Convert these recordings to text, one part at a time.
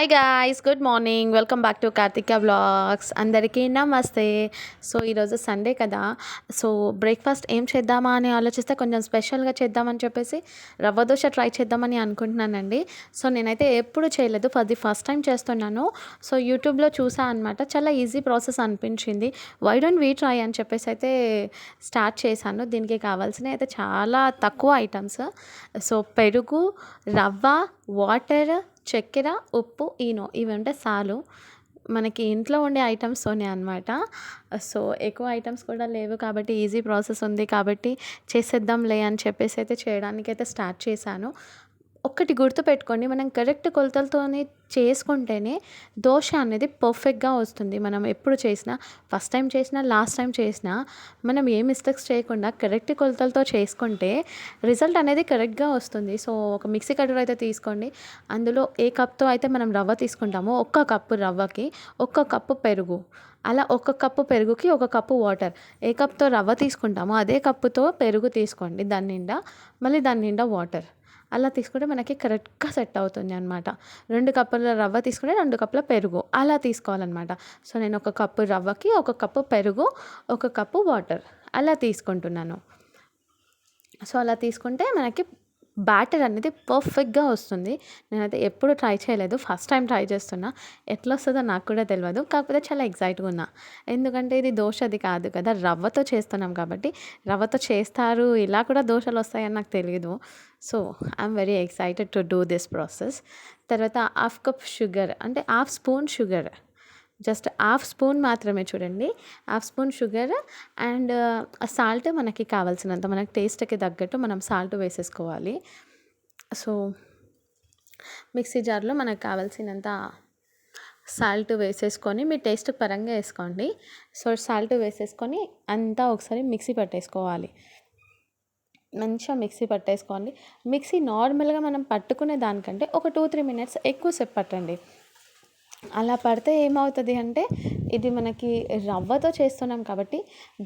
Hi guys, good morning. Welcome back to Karthika vlogs. అందరికీ నమస్తే. So ఈరోజు సండే కదా. సో బ్రేక్ఫాస్ట్ ఏం చేద్దామా అని ఆలోచిస్తే కొంచెం స్పెషల్గా చేద్దామని చెప్పేసి రవ్వ దోశ ట్రై చేద్దామని అనుకుంటున్నానండి. సో నేనైతే ఎప్పుడు చేయలేదు, ఫస్ట్ టైం చేస్తున్నాను. సో యూట్యూబ్లో చూసా అనమాట. చాలా ఈజీ ప్రాసెస్ అనిపించింది. వై డోంట్ వీ ట్రై అని చెప్పేసి అయితే స్టార్ట్ చేశాను. దీనికి కావాల్సినవి అయితే చాలా తక్కువ ఐటమ్స్. సో పెరుగు, రవ్వ, వాటర్, చక్కెర, ఉప్పు, ఈనో ఇవి ఉంటే చాలు. మనకి ఇంట్లో ఉండే ఐటమ్స్తోనే అనమాట. సో ఎక్కువ ఐటమ్స్ కూడా లేవు కాబట్టి ఈజీ ప్రాసెస్ ఉంది కాబట్టి చేసేద్దాంలే అని చెప్పేసి అయితే చేయడానికైతే స్టార్ట్ చేశాను. ఒక్కటి గుర్తుపెట్టుకోండి, మనం కరెక్ట్ కొలతలతోనే చేసుకుంటేనే దోశ అనేది పర్ఫెక్ట్గా వస్తుంది. మనం ఎప్పుడు చేసినా, ఫస్ట్ టైం చేసినా, లాస్ట్ టైం చేసినా, మనం ఏ మిస్టేక్స్ చేయకుండా కరెక్ట్ కొలతలతో చేసుకుంటే రిజల్ట్ అనేది కరెక్ట్గా వస్తుంది. సో ఒక మిక్సీ కట్టర్ అయితే తీసుకోండి. అందులో ఏ కప్తో అయితే మనం రవ్వ తీసుకుంటామో ఒక్క కప్పు రవ్వకి ఒక్క కప్పు పెరుగు, అలా ఒక కప్పు పెరుగుకి ఒక కప్పు వాటర్. ఏ కప్తో రవ్వ తీసుకుంటామో అదే కప్పుతో పెరుగు తీసుకోండి దాని నిండా, మళ్ళీ దాని నిండా వాటర్. అలా తీసుకుంటే మనకి కరెక్ట్గా సెట్ అవుతుంది అనమాట. 2 కప్పుల రవ్వ తీసుకుంటే 2 కప్పుల పెరుగు అలా తీసుకోవాలన్నమాట. సో నేను ఒక కప్పు రవ్వకి ఒక కప్పు పెరుగు, ఒక కప్పు వాటర్ అలా తీసుకుంటున్నాను. సో అలా తీసుకుంటే మనకి బ్యాటర్ అనేది పర్ఫెక్ట్గా వస్తుంది. నేనైతే ఎప్పుడు ట్రై చేయలేదు, ఫస్ట్ టైం ట్రై చేస్తున్నా. ఎట్లా వస్తుందో నాకు కూడా తెలియదు, కాకపోతే చాలా ఎక్సైట్గా ఉన్నా. ఎందుకంటే ఇది దోశది కాదు కదా, రవ్వతో చేస్తున్నాం కాబట్టి. రవ్వతో చేస్తారు, ఇలా కూడా దోశలు వస్తాయని నాకు తెలియదు. So I'm very excited to do this process. తర్వాత హాఫ్ కప్ షుగర్, అంటే half spoon sugar, just half spoon మాత్రమే, చూడండి. Half spoon sugar and salt మనకి కావాల్సినంత, మనకి టేస్ట్కి తగ్గట్టు మనం సాల్ట్ వేసేసుకోవాలి. సో మిక్సీ జార్లో మనకు కావాల్సినంత సాల్ట్ వేసేసుకొని మీ టేస్ట్ పరంగా వేసుకోండి. సో సాల్ట్ వేసేసుకొని అంతా ఒకసారి మిక్సీ పట్టేసుకోవాలి. మంచిగా మిక్సీ పట్టేసుకోండి. మిక్సీ నార్మల్గా మనం పట్టుకునే దానికంటే ఒక 2-3 మినిట్స్ ఎక్కువసేపు పట్టండి. అలా పడితే ఏమవుతుంది అంటే, ఇది మనకి రవ్వతో చేస్తున్నాం కాబట్టి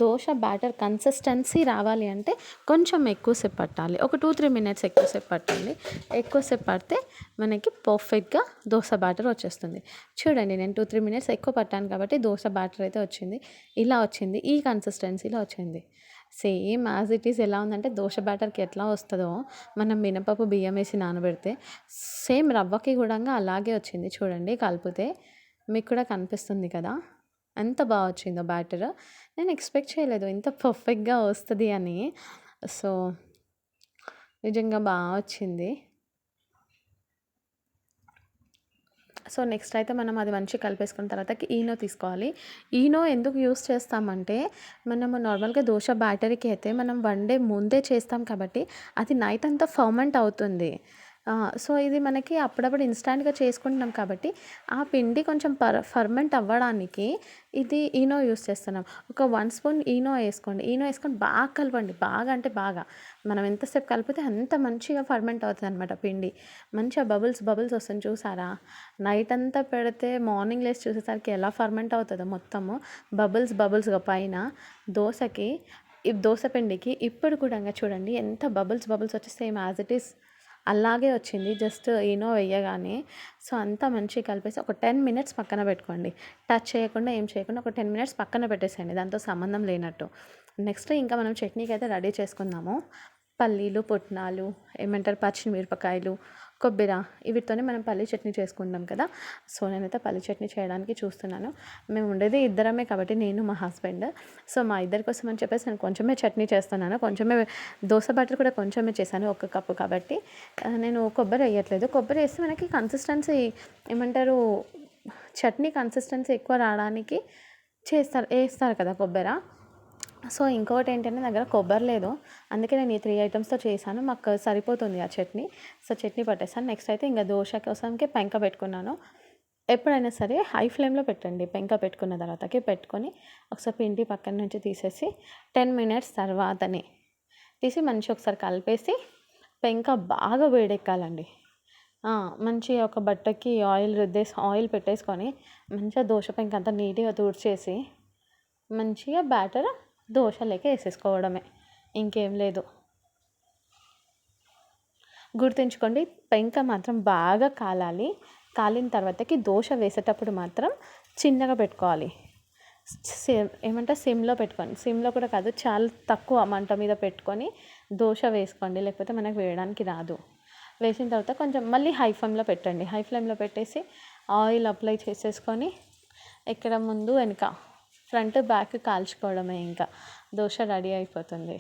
దోశ బ్యాటర్ కన్సిస్టెన్సీ రావాలి అంటే కొంచెం ఎక్కువసేపు పట్టాలి. ఒక 2-3 మినిట్స్ ఎక్కువసేపు పట్టండి. ఎక్కువసేపు పడితే మనకి పర్ఫెక్ట్గా దోశ బ్యాటర్ వచ్చేస్తుంది. చూడండి, నేను 2-3 మినిట్స్ ఎక్కువ పట్టాను కాబట్టి దోశ బ్యాటర్ అయితే వచ్చింది. ఇలా వచ్చింది, ఈ కన్సిస్టెన్సీలో వచ్చింది. Same as it is. ఎలా ఉందంటే దోశ బ్యాటర్కి ఎట్లా వస్తుందో మనం మినపప్పు బియ్యం వేసి నానబెడితే సేమ్ రవ్వకి కూడా అలాగే వచ్చింది. చూడండి, కలిపితే మీకు కూడా కనిపిస్తుంది కదా ఎంత బాగా వచ్చిందో బ్యాటర్. నేను ఎక్స్పెక్ట్ చేయలేదు ఇంత పర్ఫెక్ట్గా వస్తుంది అని. సో నిజంగా బాగా వచ్చింది. సో నెక్స్ట్ అయితే మనం అది మంచిగా కలిపేసుకున్న తర్వాత ఈనో తీసుకోవాలి. ఈనో ఎందుకు యూస్ చేస్తామంటే, మనము నార్మల్గా దోశ బ్యాటరీకి అయితే మనం 1 డే ముందే చేస్తాం కాబట్టి అది నైట్ అంతా ఫర్మెంట్ అవుతుంది. సో ఇది మనకి అప్పుడప్పుడు ఇన్స్టాంట్గా చేసుకుంటున్నాం కాబట్టి ఆ పిండి కొంచెం ఫర్మెంట్ అవ్వడానికి ఇది ఈనో యూస్ చేస్తున్నాం. ఒక 1 స్పూన్ ఈనో వేసుకోండి. ఈనో వేసుకొని బాగా కలపండి, బాగా అంటే బాగా. మనం ఎంతసేపు కలిపితే అంత మంచిగా ఫర్మెంట్ అవుతుంది అనమాట పిండి. మంచిగా బబుల్స్ బబుల్స్ వస్తుంది, చూసారా? నైట్ అంతా పెడితే మార్నింగ్ లేసి చూసేసరికి ఎలా ఫర్మెంట్ అవుతుందో మొత్తము బబుల్స్ బబుల్స్గా పైన దోశకి, ఈ దోశ పిండికి ఇప్పుడు కూడా చూడండి ఎంత బబుల్స్ బబుల్స్ వచ్చి సేమ్ యాజ్ ఇట్ ఈస్ అలాగే వచ్చింది, జస్ట్ ఈనో వేయగానే. సో అంతా మంచిగా కలిపేసి ఒక 10 మినిట్స్ పక్కన పెట్టుకోండి. టచ్ చేయకుండా ఏం చేయకుండా ఒక 10 మినిట్స్ పక్కన పెట్టేసేయండి, దాంతో సంబంధం లేనట్టు. నెక్స్ట్ ఇంకా మనం చట్నీకి అయితే రెడీ చేసుకుందాము. పల్లీలు, పుట్నాలు, ఏమంటారు, పచ్చిమిరపకాయలు, కొబ్బరి, వీటితోనే మనం పల్లీ చట్నీ చేసుకుంటాం కదా. సో నేనైతే పల్లీ చట్నీ చేయడానికి చూస్తున్నాను. మేము ఉండేది ఇద్దరమే కాబట్టి, నేను మా హస్బెండ్. సో మా ఇద్దరి కోసం అని చెప్పేసి నేను కొంచెమే చట్నీ చేస్తున్నాను. కొంచెమే దోశ బ్యాటర్ కూడా కొంచెమే చేశాను, 1 కప్పు కాబట్టి. నేను కొబ్బరి వేయట్లేదు. కొబ్బరి వేస్తే మనకి కన్సిస్టెన్సీ, ఏమంటారు, చట్నీ కన్సిస్టెన్సీ ఎక్కువ రావడానికి వేస్తారు కదా కొబ్బరి. సో ఇంకొకటి ఏంటంటే, దగ్గర కొబ్బరి లేదు, అందుకే నేను ఈ 3 ఐటమ్స్తో చేశాను. మాకు సరిపోతుంది ఆ చట్నీ. సో చట్నీ పట్టేసాను. నెక్స్ట్ అయితే ఇంకా దోశ కోసంకి పెంక పెట్టుకున్నాను. ఎప్పుడైనా సరే హై ఫ్లేమ్లో పెట్టండి. పెంక పెట్టుకున్న తర్వాతకి పెట్టుకొని ఒకసారి పిండి పక్కన నుంచి తీసేసి 10 మినిట్స్ తర్వాతనే తీసి మంచిగా ఒకసారి కలిపేసి పెంక బాగా వేడెక్కాలండి. మంచిగా ఒక బట్టకి ఆయిల్ పెట్టేసుకొని మంచిగా దోశ పెంక అంతా నీట్గా తుడిచేసి మంచిగా బ్యాటర్ దోశలోకి వేసేసుకోవడమే, ఇంకేం లేదు. గుర్తుంచుకోండి, పెంక మాత్రం బాగా కాలాలి. కాలిన తర్వాతకి దోశ వేసేటప్పుడు మాత్రం చిన్నగా పెట్టుకోవాలి. ఏమంటారు సిమ్లో పెట్టుకోండి. సిమ్లో కూడా కాదు, చాలా తక్కువ మంట మీద పెట్టుకొని దోశ వేసుకోండి, లేకపోతే మనకు వేయడానికి రాదు. వేసిన తర్వాత కొంచెం మళ్ళీ హై ఫ్లేమ్లో పెట్టండి. హై ఫ్లేమ్లో పెట్టేసి ఆయిల్ అప్లై చేసేసుకొని ఇక్కడ ముందు వెనుక ఫ్రంట్ బ్యాక్ కాల్చుకోవడమే, ఇంకా దోశ రెడీ అయిపోతుంది.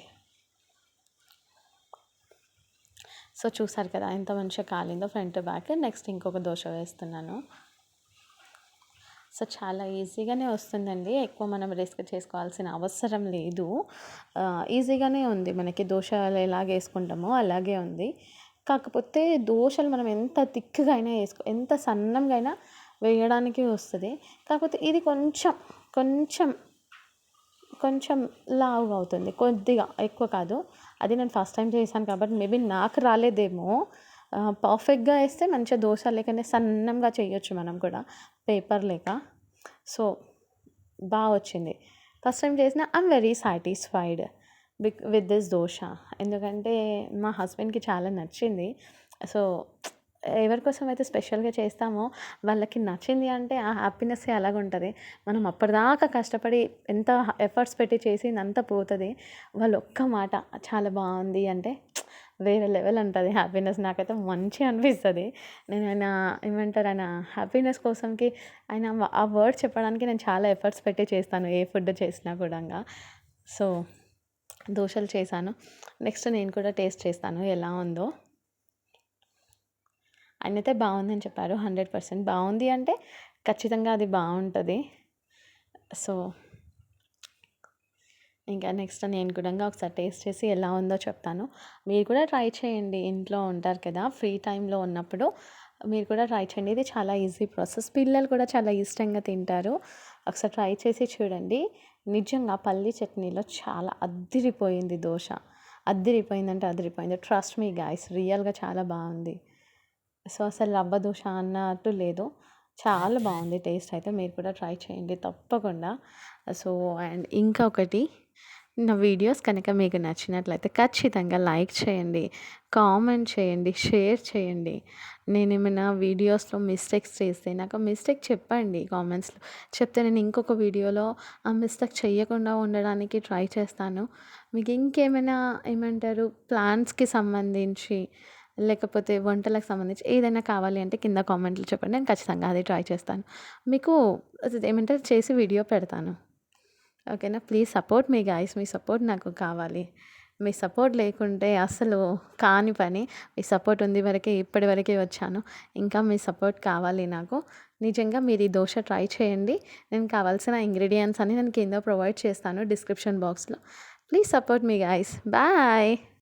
సో చూసారు కదా ఎంత మంచిగా కాలిందో ఫ్రంట్ బ్యాక్. నెక్స్ట్ ఇంకొక దోశ వేస్తున్నాను. సో చాలా ఈజీగానే వస్తుందండి, ఎక్కువ మనం రిస్క్ చేసుకోవాల్సిన అవసరం లేదు. ఈజీగానే ఉంది, మనకి దోశలు ఎలాగ వేసుకుంటామో అలాగే ఉంది. కాకపోతే దోశలు మనం ఎంత థిక్గా అయినా ఎంత సన్నంగా అయినా వేయడానికి వస్తుంది. కాకపోతే ఇది కొంచెం కొంచెం కొంచెం లావుగా అవుతుంది, కొద్దిగా, ఎక్కువ కాదు. అది నేను ఫస్ట్ టైం చేశాను కాబట్టి మేబీ నాకు రాలేదేమో. పర్ఫెక్ట్గా వేస్తే మంచిగా దోశ లేకనే సన్నంగా చేయొచ్చు మనం కూడా, పేపర్ లేక. సో బాగా వచ్చింది. ఫస్ట్ టైం చేసిన I'm very satisfied with this dosa. ఎందుకంటే మా హస్బెండ్కి చాలా నచ్చింది. సో ఎవరి కోసం అయితే స్పెషల్గా చేస్తామో వాళ్ళకి నచ్చింది అంటే ఆ హ్యాపీనెస్ అలాగ ఉంటుంది. మనం అప్పటిదాకా కష్టపడి ఎంత ఎఫర్ట్స్ పెట్టి చేసిందంతా పోతుంది, వాళ్ళు ఒక్క మాట చాలా బాగుంది అంటే వేరే లెవెల్ ఉంటుంది హ్యాపీనెస్. నాకైతే మంచిగా అనిపిస్తుంది. నేను ఆయన ఏమంటారు, ఆయన హ్యాపీనెస్ కోసంకి ఆయన ఆ వర్డ్ చెప్పడానికి నేను చాలా ఎఫర్ట్స్ పెట్టి చేస్తాను, ఏ ఫుడ్ చేసినా కూడా. సో దోశలు చేశాను. నెక్స్ట్ నేను కూడా టేస్ట్ చేస్తాను ఎలా ఉందో. ఆయనైతే బాగుందని చెప్పారు, 100% బాగుంది అంటే ఖచ్చితంగా అది బాగుంటుంది. సో ఇంకా నెక్స్ట్ నేను కూడా ఒకసారి టేస్ట్ చేసి ఎలా ఉందో చెప్తాను. మీరు కూడా ట్రై చేయండి, ఇంట్లో ఉంటారు కదా ఫ్రీ టైంలో ఉన్నప్పుడు మీరు కూడా ట్రై చేయండి. ఇది చాలా ఈజీ ప్రాసెస్, పిల్లలు కూడా చాలా ఇష్టంగా తింటారు. ఒకసారి ట్రై చేసి చూడండి. నిజంగా పల్లి చట్నీలో చాలా అద్దిరిపోయింది దోశ, అద్దిరిపోయిందంటే అదిరిపోయింది. ట్రస్ట్ మీ గైస్, రియల్గా చాలా బాగుంది. సో అసలు రవ్వ దోశ అన్నట్టు లేదు, చాలా బాగుంది టేస్ట్ అయితే. మీరు కూడా ట్రై చేయండి తప్పకుండా. సో అండ్ ఇంకొకటి, నా వీడియోస్ కనుక మీకు నచ్చినట్లయితే ఖచ్చితంగా లైక్ చేయండి, కామెంట్ చేయండి, షేర్ చేయండి. నేను ఏమైనా వీడియోస్లో మిస్టేక్స్ చేస్తే నాకు మిస్టేక్ చెప్పండి కామెంట్స్లో. చెప్తే నేను ఇంకొక వీడియోలో ఆ మిస్టేక్ చేయకుండా ఉండడానికి ట్రై చేస్తాను. మీకు ఇంకేమైనా ఏమంటారు ప్లాన్స్కి సంబంధించి లేకపోతే వంటలకు సంబంధించి ఏదైనా కావాలి అంటే కింద కామెంట్లు చెప్పండి, నేను ఖచ్చితంగా అది ట్రై చేస్తాను. మీకు ఏమంటారు చేసి వీడియో పెడతాను. ఓకేనా? Please support me guys, me support నాకు కావాలి. మీ సపోర్ట్ లేకుంటే అసలు కాని పని. మీ సపోర్ట్ ఉంది వరకే, ఇప్పటి వరకే వచ్చాను. ఇంకా మీ సపోర్ట్ కావాలి నాకు. నిజంగా మీరు ఈ దోశ ట్రై చేయండి. నేను కావాల్సిన ఇంగ్రీడియంట్స్ అన్ని నేను కింద ప్రొవైడ్ చేస్తాను డిస్క్రిప్షన్ బాక్స్లో. Please support me guys. Bye.